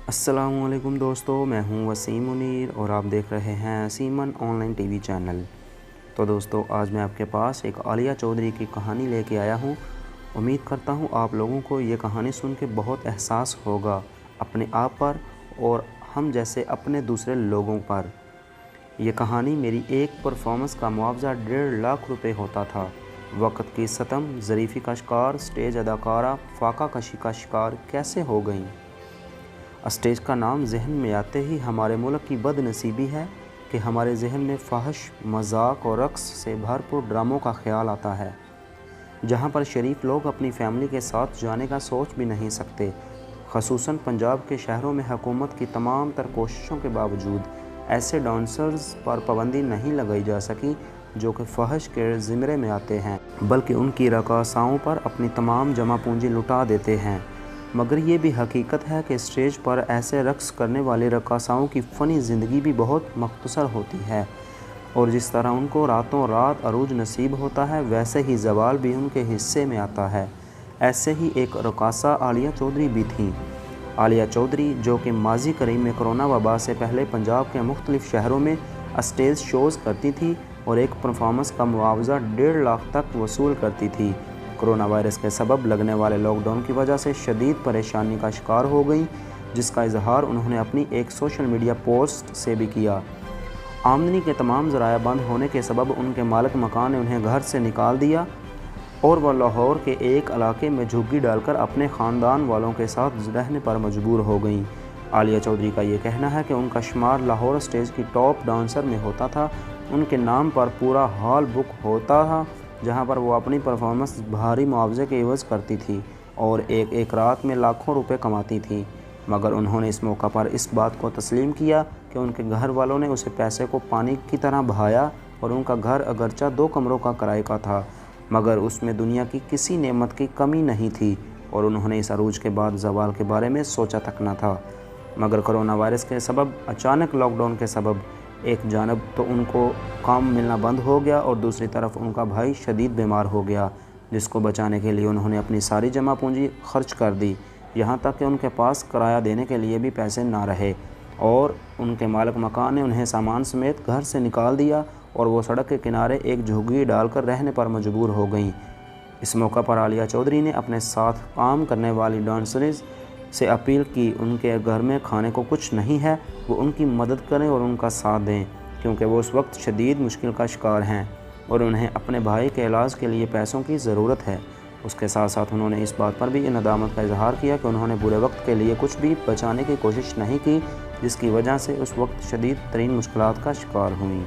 अस्सलामुअलैकुम दोस्तों, मैं हूं वसीम मुनीर और आप देख रहे हैं सीमन ऑनलाइन टीवी चैनल। तो दोस्तों, आज मैं आपके पास एक आलिया चौधरी की कहानी लेके आया हूं। उम्मीद करता हूं आप लोगों को ये कहानी सुन के बहुत एहसास होगा अपने आप पर और हम जैसे अपने दूसरे लोगों पर। यह कहानी मेरी एक परफॉर्मेंस का मुआवजा 1.5 लाख रुपए होता था। वक्त की सतम, ज़रीफ़ी का शिकार, स्टेज अदाकारा फाका कशी का शिकार कैसे हो गई। स्टेज का नाम जहन में आते ही हमारे मुल्क की बदनसीबी है कि हमारे जहन में फ़हश, मजाक और रक़्स से भरपूर ड्रामों का ख्याल आता है, जहां पर शरीफ लोग अपनी फैमिली के साथ जाने का सोच भी नहीं सकते। ख़ुसूसन पंजाब के शहरों में हुकूमत की तमाम तर कोशिशों के बावजूद ऐसे डांसर्स पर पाबंदी नहीं लगाई जा सकी जो कि फ़हश के ज़िम्रे में आते हैं, बल्कि उनकी रक़ासाओं पर अपनी तमाम जमा पूंजी लुटा देते हैं। मगर ये भी हकीकत है कि स्टेज पर ऐसे रक़्स करने वाले रक़ासाओं की फ़नी ज़िंदगी भी बहुत मख्तसर होती है और जिस तरह उनको रातों रात अरूज नसीब होता है, वैसे ही ज़वाल भी उनके हिस्से में आता है। ऐसे ही एक रक़ासा आलिया चौधरी भी थीं। आलिया चौधरी, जो कि माजी करीब में कोरोना वबा से पहले पंजाब के मुख्तलिफ़ शहरों में स्टेज शोज़ करती थी और एक परफॉर्मेंस का मुआवजा 1.5 लाख तक वसूल करती थी। कोरोना वायरस के सबब लगने वाले लॉकडाउन की वजह से शदीद परेशानी का शिकार हो गई, जिसका इजहार उन्होंने अपनी एक सोशल मीडिया पोस्ट से भी किया। आमदनी के तमाम ज़राया बंद होने के सबब उनके मालिक मकान ने उन्हें घर से निकाल दिया और वह लाहौर के एक इलाके में झुग्गी डालकर अपने ख़ानदान वालों के साथ रहने पर मजबूर हो गईं। आलिया चौधरी का ये कहना है कि उनका शुमार लाहौर स्टेज की टॉप डांसर में होता था। उनके नाम पर पूरा हॉल बुक होता था, जहां पर वो अपनी परफॉर्मेंस भारी मुआवजे के एवज़ करती थी और एक एक रात में लाखों रुपए कमाती थी। मगर उन्होंने इस मौका पर इस बात को तस्लीम किया कि उनके घर वालों ने उसे पैसे को पानी की तरह बहाया और उनका घर अगरचा 2 कमरों का किराए का था, मगर उसमें दुनिया की किसी नेमत की कमी नहीं थी और उन्होंने इस अरूज के बाद ज़वाल के बारे में सोचा तक न था। मगर कोरोना वायरस के सबब, अचानक लॉकडाउन के सबब, एक जानब तो उनको काम मिलना बंद हो गया और दूसरी तरफ उनका भाई शदीद बीमार हो गया, जिसको बचाने के लिए उन्होंने अपनी सारी जमा पूंजी खर्च कर दी। यहाँ तक कि उनके पास किराया देने के लिए भी पैसे ना रहे और उनके मालिक मकान ने उन्हें सामान समेत घर से निकाल दिया और वो सड़क के किनारे एक झुग्गी डालकर रहने पर मजबूर हो गईं। इस मौका पर आलिया चौधरी ने अपने साथ काम करने वाली डांसर्स से अपील की, उनके घर में खाने को कुछ नहीं है, वो उनकी मदद करें और उनका साथ दें, क्योंकि वो उस वक्त शदीद मुश्किल का शिकार हैं और उन्हें अपने भाई के इलाज के लिए पैसों की ज़रूरत है। उसके साथ साथ उन्होंने इस बात पर भी नदामत का इजहार किया कि उन्होंने बुरे वक्त के लिए कुछ भी बचाने की कोशिश नहीं की, जिसकी वजह से उस वक्त शदीद तरीन मुश्किलात का शिकार हुई।